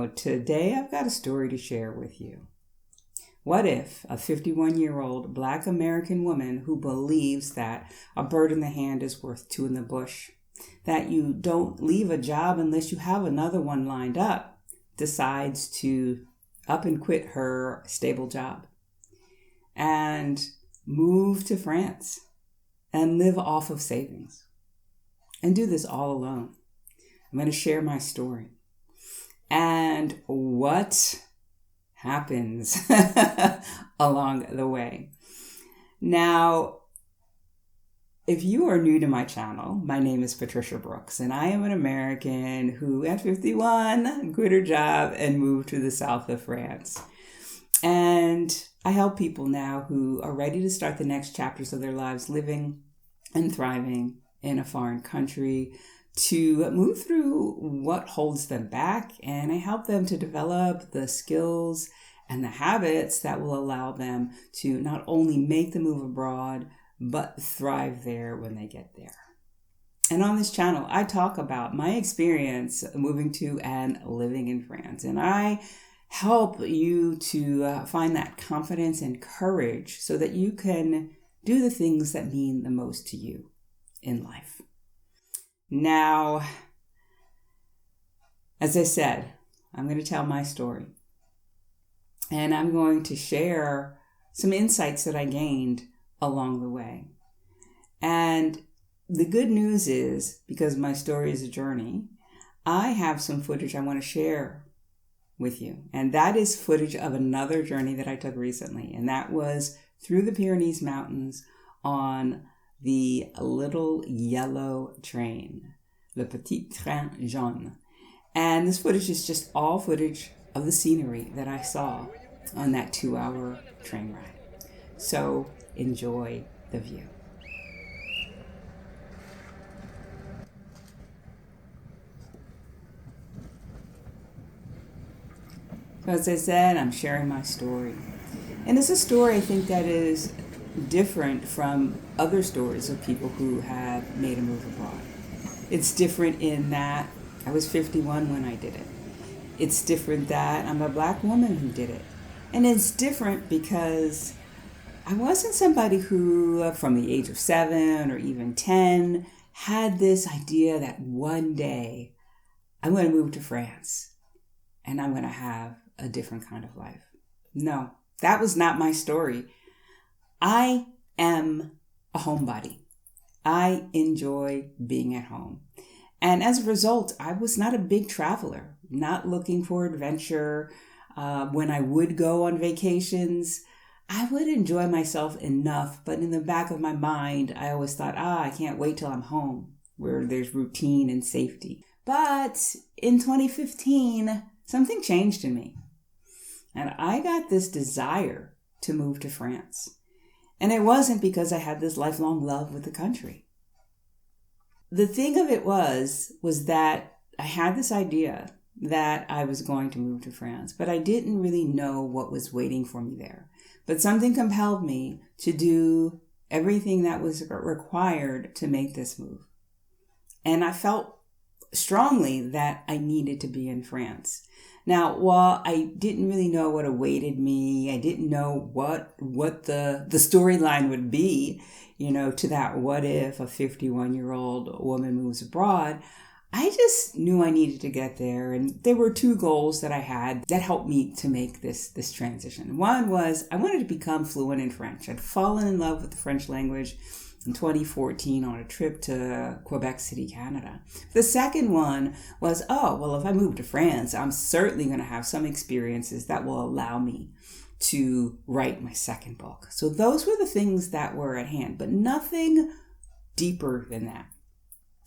today I've got a story to share with you. What if a 51-year-old Black American woman who believes that a bird in the hand is worth two in the bush, that you don't leave a job unless you have another one lined up, decides to up and quit her stable job and move to France and live off of savings and do this all alone? I'm going to share my story and what happens along the way. Now, if you are new to my channel, my name is Patricia Brooks, and I am an American who at 51 quit her job and moved to the south of France. And I help people now who are ready to start the next chapters of their lives living and thriving in a foreign country to move through what holds them back, and I help them to develop the skills and the habits that will allow them to not only make the move abroad, but thrive there when they get there. And on this channel, I talk about my experience moving to and living in France, and I help you to find that confidence and courage so that you can do the things that mean the most to you in life. Now, as I said, I'm going to tell my story, and I'm going to share some insights that I gained along the way. And the good news is, because my story is a journey, I have some footage I want to share with you. And that is footage of another journey that I took recently. And that was through the Pyrenees Mountains on the little yellow train, le petit train jaune. And this footage is just all footage of the scenery that I saw on that 2-hour train ride. So enjoy the view. So as I said, I'm sharing my story. And it's a story I think that is different from other stories of people who have made a move abroad. It's different in that I was 51 when I did it. It's different that I'm a Black woman who did it. And it's different because I wasn't somebody who, from the age of 7 or even 10, had this idea that one day I'm going to move to France and I'm going to have a different kind of life. No, that was not my story. I am a homebody. I enjoy being at home. And as a result, I was not a big traveler, not looking for adventure. When I would go on vacations, I would enjoy myself enough, but in the back of my mind, I always thought, I can't wait till I'm home, where there's routine and safety. But in 2015, something changed in me. And I got this desire to move to France. And it wasn't because I had this lifelong love with the country. The thing of it was that I had this idea that I was going to move to France, but I didn't really know what was waiting for me there. But something compelled me to do everything that was required to make this move. And I felt strongly that I needed to be in France. Now, while I didn't really know what awaited me, I didn't know what the storyline would be, to that what if a 51-year-old woman moves abroad, I just knew I needed to get there. And there were two goals that I had that helped me to make this transition. One was I wanted to become fluent in French. I'd fallen in love with the French language in 2014 on a trip to Quebec City, Canada. The second one was, if I move to France, I'm certainly going to have some experiences that will allow me to write my second book. So those were the things that were at hand, but nothing deeper than that.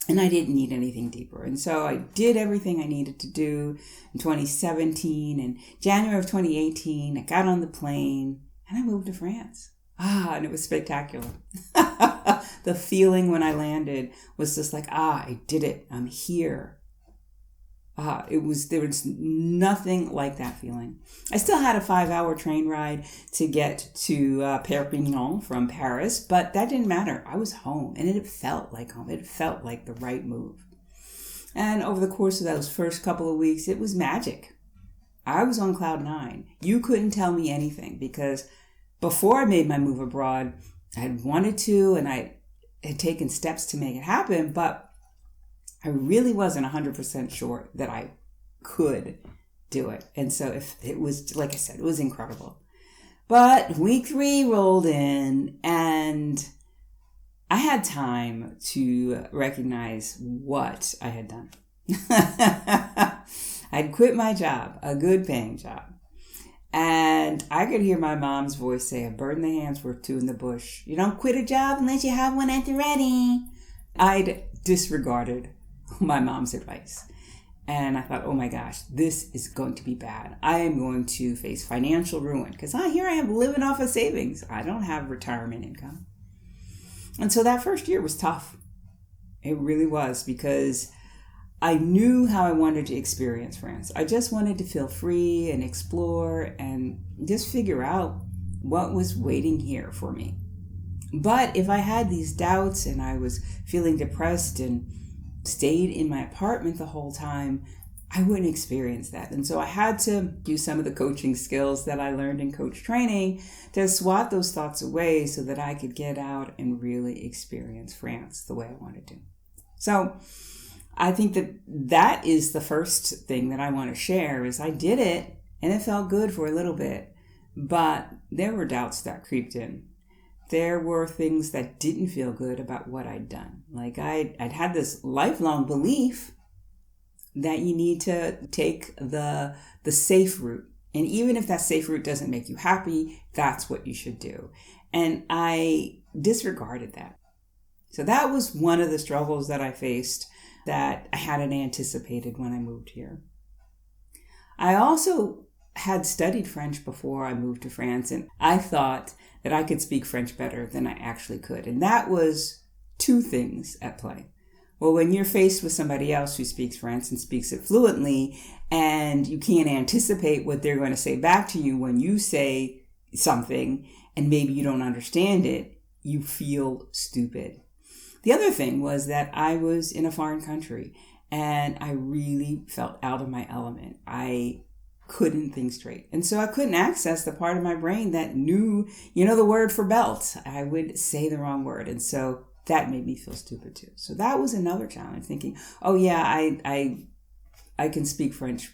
And I didn't need anything deeper. And so I did everything I needed to do in 2017. And January of 2018, I got on the plane and I moved to France. And it was spectacular. The feeling when I landed was just like, I did it. I'm here. There was nothing like that feeling. I still had a 5-hour train ride to get to Perpignan from Paris, but that didn't matter. I was home, and it felt like home. It felt like the right move. And over the course of those first couple of weeks, it was magic. I was on cloud nine. You couldn't tell me anything because before I made my move abroad, I had wanted to and I had taken steps to make it happen, but I really wasn't 100% sure that I could do it. And so if it was, like I said, it was incredible. But week 3 rolled in and I had time to recognize what I had done. I'd quit my job, a good paying job. And I could hear my mom's voice say, a bird in the hand's worth 2 in the bush. You don't quit a job unless you have one at the ready. I'd disregarded my mom's advice. And I thought, oh my gosh, this is going to be bad. I am going to face financial ruin because here I am living off of savings. I don't have retirement income. And so that first year was tough. It really was because I knew how I wanted to experience France. I just wanted to feel free and explore and just figure out what was waiting here for me. But if I had these doubts and I was feeling depressed and stayed in my apartment the whole time, I wouldn't experience that. And so I had to use some of the coaching skills that I learned in coach training to swat those thoughts away so that I could get out and really experience France the way I wanted to. So I think that is the first thing that I want to share is I did it and it felt good for a little bit, but there were doubts that creeped in. There were things that didn't feel good about what I'd done. Like I'd had this lifelong belief that you need to take the safe route. And even if that safe route doesn't make you happy, that's what you should do. And I disregarded that. So that was one of the struggles that I faced that I hadn't anticipated when I moved here. I also had studied French before I moved to France, and I thought that I could speak French better than I actually could. And that was 2 things at play. Well, when you're faced with somebody else who speaks French and speaks it fluently, and you can't anticipate what they're going to say back to you when you say something, and maybe you don't understand it, you feel stupid. The other thing was that I was in a foreign country, and I really felt out of my element. I couldn't think straight. And so I couldn't access the part of my brain that knew, the word for belt. I would say the wrong word. And so that made me feel stupid too. So that was another challenge, thinking, oh yeah, I can speak French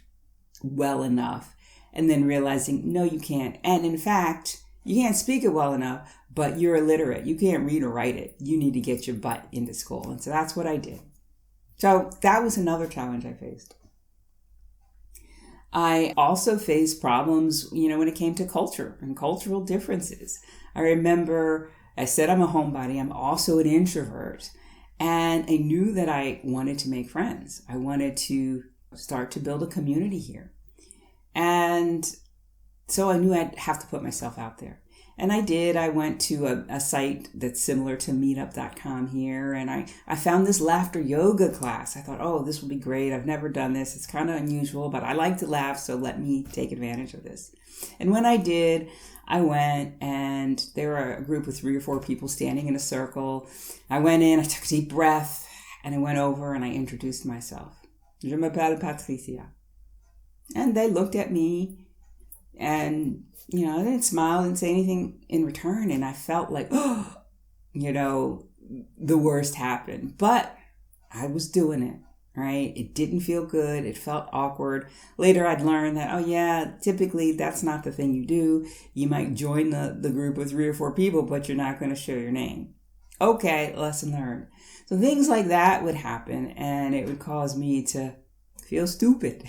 well enough. And then realizing, no, you can't. And in fact, you can't speak it well enough, but you're illiterate. You can't read or write it. You need to get your butt into school. And so that's what I did. So that was another challenge I faced. I also faced problems, when it came to culture and cultural differences. I remember I said I'm a homebody. I'm also an introvert. And I knew that I wanted to make friends. I wanted to start to build a community here. And so I knew I'd have to put myself out there. And I did. I went to a site that's similar to meetup.com here, and I found this laughter yoga class. I thought, oh, this will be great. I've never done this. It's kind of unusual, but I like to laugh, so let me take advantage of this. And when I did, I went, and there were a group of 3 or 4 people standing in a circle. I went in, I took a deep breath, and I went over and I introduced myself. Je m'appelle Patricia. And they looked at me, and I didn't smile, didn't say anything in return. And I felt like, the worst happened. But I was doing it, right? It didn't feel good. It felt awkward. Later, I'd learned that, oh yeah, typically that's not the thing you do. You might join the group with 3 or 4 people, but you're not going to share your name. Okay, lesson learned. So things like that would happen, and it would cause me to feel stupid.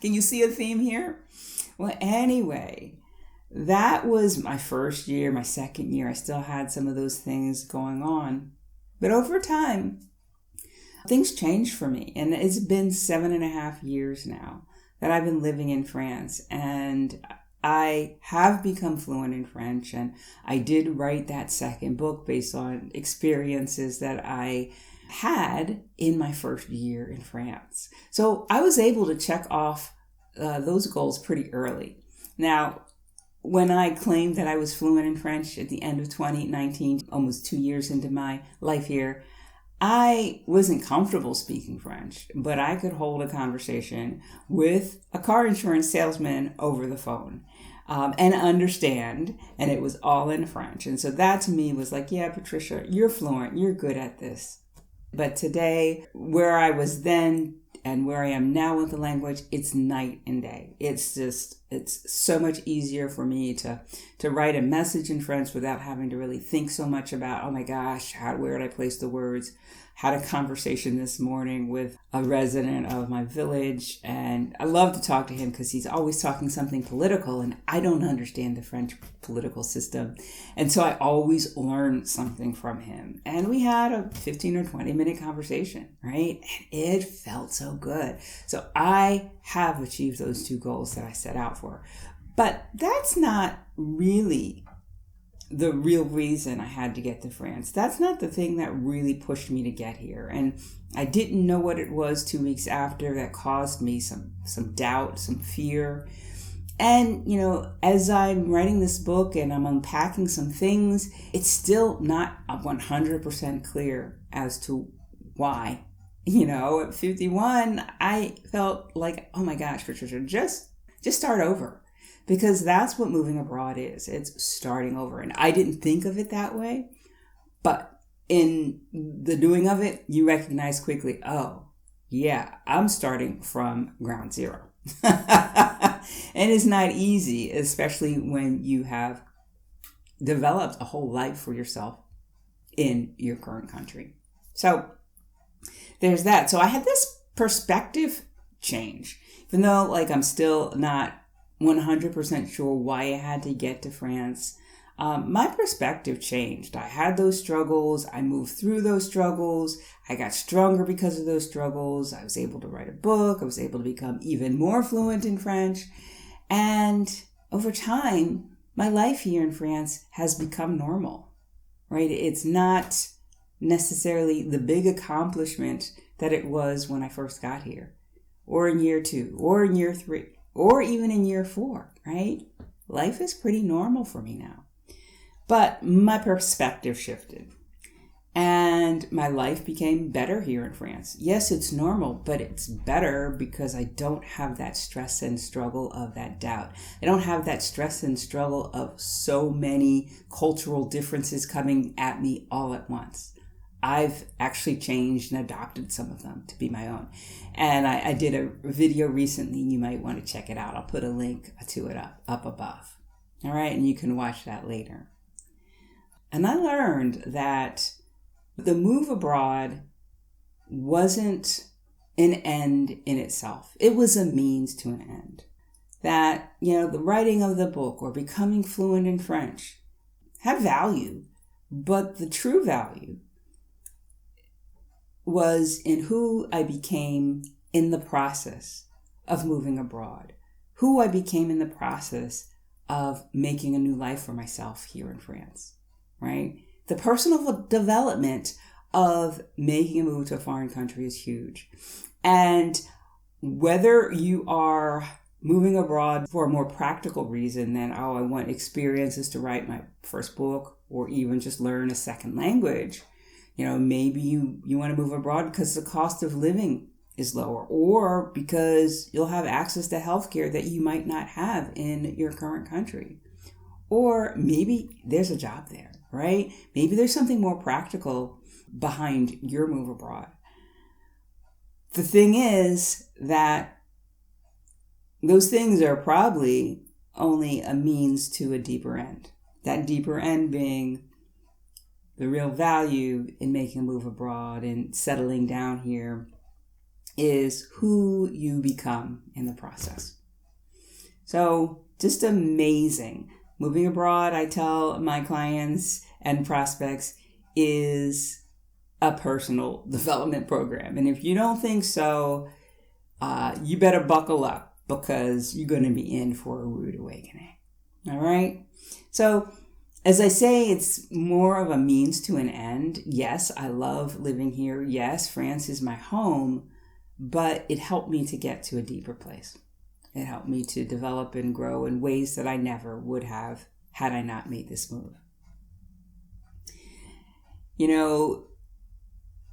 Can you see a theme here? Well, anyway, that was my first year, my second year. I still had some of those things going on. But over time, things changed for me. And it's been 7.5 years now that I've been living in France. And I have become fluent in French. And I did write that second book based on experiences that I had in my first year in France. So I was able to check off those goals pretty early. Now, when I claimed that I was fluent in French at the end of 2019, almost 2 years into my life here, I wasn't comfortable speaking French, but I could hold a conversation with a car insurance salesman over the phone and understand, and it was all in French. And so that to me was like, yeah, Patricia, you're fluent, you're good at this. But today, where I was then and where I am now with the language, it's night and day. It's so much easier for me to write a message in French without having to really think so much about, oh my gosh, where did I place the words? Had a conversation this morning with a resident of my village, and I love to talk to him because he's always talking something political, and I don't understand the French political system. And so I always learn something from him. And we had a 15 or 20 minute conversation, right? And it felt so good. So I have achieved those two goals that I set out for. But that's not really the real reason I had to get to France. That's not the thing that really pushed me to get here. And I didn't know what it was 2 weeks after that caused me some doubt, some fear. And, as I'm writing this book and I'm unpacking some things, it's still not 100% clear as to why. At 51, I felt like, oh my gosh, Patricia, just start over. Because that's what moving abroad is. It's starting over. And I didn't think of it that way. But in the doing of it, you recognize quickly, oh, yeah, I'm starting from ground zero. And it's not easy, especially when you have developed a whole life for yourself in your current country. So there's that. So I had this perspective change, even though I'm still not 100% sure why I had to get to France. My perspective changed. I had those struggles. I moved through those struggles. I got stronger because of those struggles. I was able to write a book. I was able to become even more fluent in French. And over time, my life here in France has become normal, right? It's not necessarily the big accomplishment that it was when I first got here, or in year 2, or in year 3. Or even in year 4, right? Life is pretty normal for me now. But my perspective shifted. And my life became better here in France. Yes, it's normal, but it's better because I don't have that stress and struggle of that doubt. I don't have that stress and struggle of so many cultural differences coming at me all at once. I've actually changed and adopted some of them to be my own. And I did a video recently. You might want to check it out. I'll put a link to it up above. All right. And you can watch that later. And I learned that the move abroad wasn't an end in itself. It was a means to an end. That, the writing of the book or becoming fluent in French had value, but the true value was in who I became in the process of moving abroad, who I became in the process of making a new life for myself here in France, right? The personal development of making a move to a foreign country is huge. And whether you are moving abroad for a more practical reason than, oh, I want experiences to write my first book or even just learn a second language, maybe you want to move abroad because the cost of living is lower, or because you'll have access to healthcare that you might not have in your current country. Or maybe there's a job there, right? Maybe there's something more practical behind your move abroad. The thing is that those things are probably only a means to a deeper end. That deeper end being the real value in making a move abroad and settling down here is who you become in the process. So just amazing. Moving abroad, I tell my clients and prospects, is a personal development program. And if you don't think so, you better buckle up because you're going to be in for a rude awakening. All right? So as I say, it's more of a means to an end. Yes, I love living here. Yes, France is my home, but it helped me to get to a deeper place. It helped me to develop and grow in ways that I never would have had I not made this move.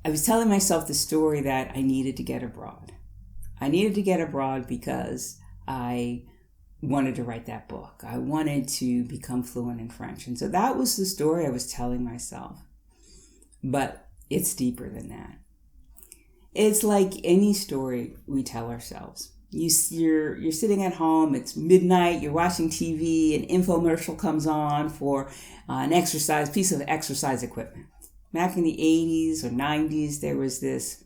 I was telling myself the story that I needed to get abroad. I needed to get abroad because I wanted to write that book. I wanted to become fluent in French. And so that was the story I was telling myself. But it's deeper than that. It's like any story we tell ourselves. You're sitting at home, it's midnight, you're watching TV, an infomercial comes on for an piece of exercise equipment. Back in the 80s or 90s, there was this,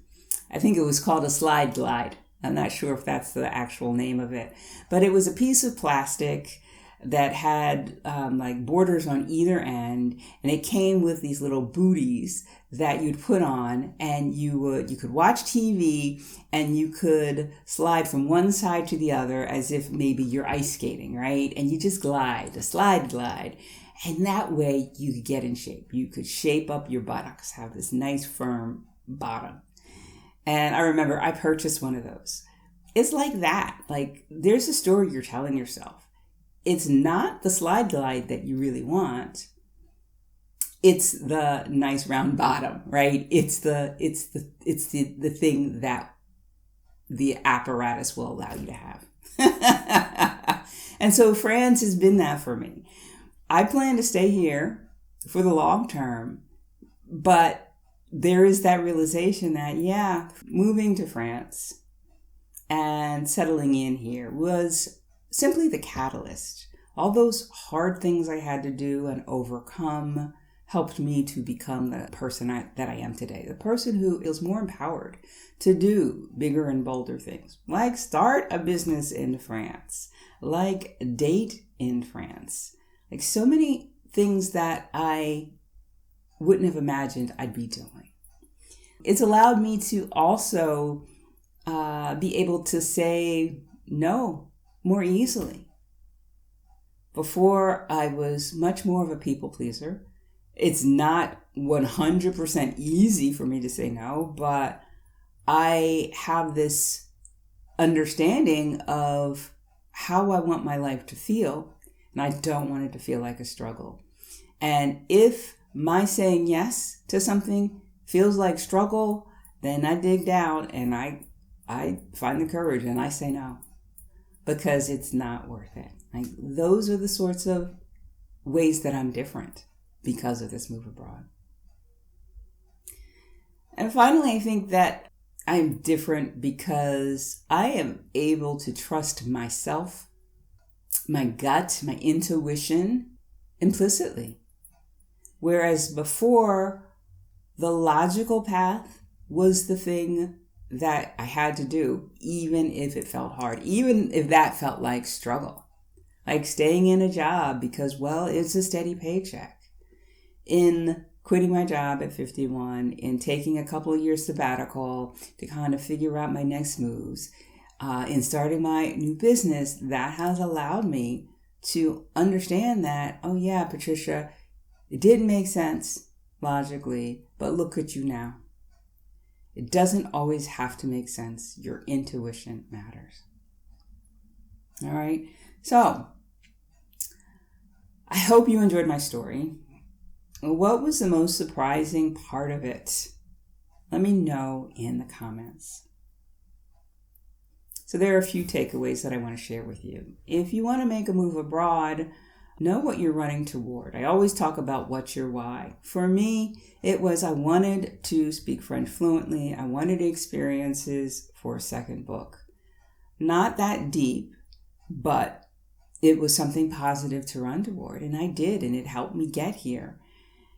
I think it was called a slide glide. I'm not sure if that's the actual name of it, but it was a piece of plastic that had like borders on either end, and it came with these little booties that you'd put on, and you could watch TV and you could slide from one side to the other as if maybe you're ice skating, right? And you just glide, a slide glide. And that way you could get in shape. You could shape up your buttocks, have this nice firm bottom. And I remember I purchased one of those. It's like that. Like, there's a story you're telling yourself. It's not the slide glide that you really want. It's the nice round bottom, right? It's the thing that the apparatus will allow you to have. And so France has been that for me. I plan to stay here for the long term, but there is that realization that, yeah, moving to France and settling in here was simply the catalyst. All those hard things I had to do and overcome helped me to become the person that I am today. The person who is more empowered to do bigger and bolder things, like start a business in France, like date in France, like so many things that I wouldn't have imagined I'd be doing. It's allowed me to also be able to say no more easily. Before, I was much more of a people pleaser. It's not 100% easy for me to say no, but I have this understanding of how I want my life to feel, and I don't want it to feel like a struggle. And if my saying yes to something feels like struggle, then I dig down and I find the courage and I say no, because it's not worth it. Like, those are the sorts of ways that I'm different because of this move abroad. And finally, I think that I'm different because I am able to trust myself, my gut, my intuition implicitly. Whereas before, the logical path was the thing that I had to do, even if it felt hard, even if that felt like struggle. Like staying in a job because, well, it's a steady paycheck. In quitting my job at 51, in taking a couple of years sabbatical to kind of figure out my next moves, in starting my new business, that has allowed me to understand that, oh yeah, Patricia, it didn't make sense logically, but look at you now. It doesn't always have to make sense. Your intuition matters. All right. So I hope you enjoyed my story. What was the most surprising part of it? Let me know in the comments. So there are a few takeaways that I want to share with you. If you want to make a move abroad, know what you're running toward. I always talk about what's your why. For me, it was I wanted to speak French fluently. I wanted experiences for a second book. Not that deep, but it was something positive to run toward. And I did, and it helped me get here.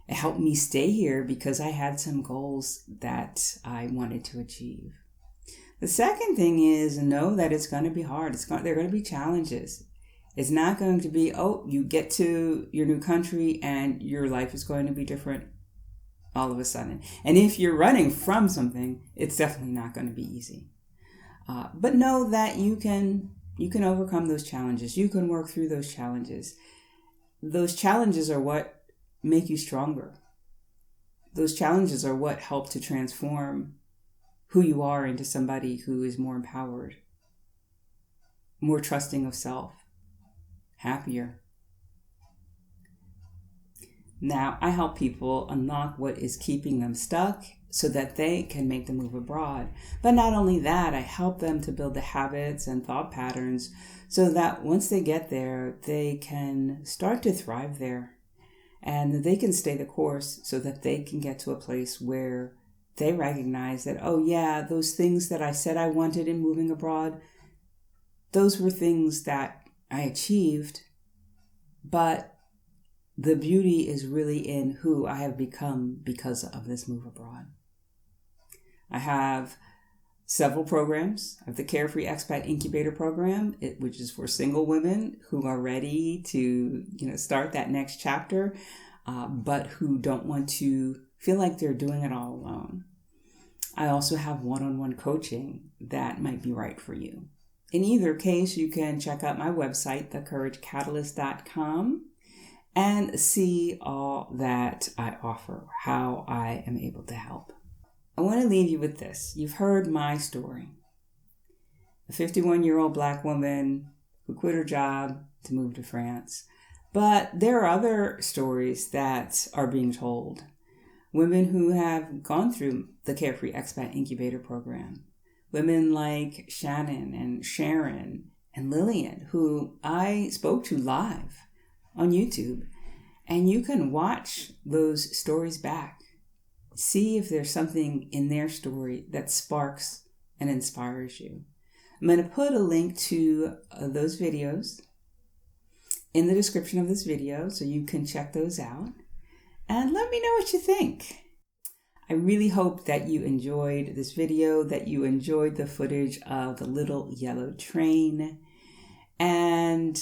It helped me stay here because I had some goals that I wanted to achieve. The second thing is know that it's going to be hard. There are going to be challenges. It's not going to be, oh, you get to your new country and your life is going to be different all of a sudden. And if you're running from something, it's definitely not going to be easy. But know that you can overcome those challenges. You can work through those challenges. Those challenges are what make you stronger. Those challenges are what help to transform who you are into somebody who is more empowered, more trusting of self, happier. Now, I help people unlock what is keeping them stuck so that they can make the move abroad. But not only that, I help them to build the habits and thought patterns so that once they get there, they can start to thrive there and they can stay the course so that they can get to a place where they recognize that, oh yeah, those things that I said I wanted in moving abroad, those were things that I achieved, but the beauty is really in who I have become because of this move abroad. I have several programs. I have the Carefree Expat Incubator Program, which is for single women who are ready to start that next chapter, but who don't want to feel like they're doing it all alone. I also have one-on-one coaching that might be right for you. In either case, you can check out my website, thecouragecatalyst.com, and see all that I offer, how I am able to help. I want to leave you with this. You've heard my story. A 51-year-old Black woman who quit her job to move to France. But there are other stories that are being told. Women who have gone through the Carefree Expat Incubator Program. Women like Shannon and Sharon and Lillian, who I spoke to live on YouTube. And you can watch those stories back. See if there's something in their story that sparks and inspires you. I'm going to put a link to those videos in the description of this video so you can check those out. And let me know what you think. I really hope that you enjoyed this video, that you enjoyed the footage of the little yellow train. And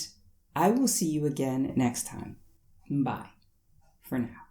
I will see you again next time. Bye for now.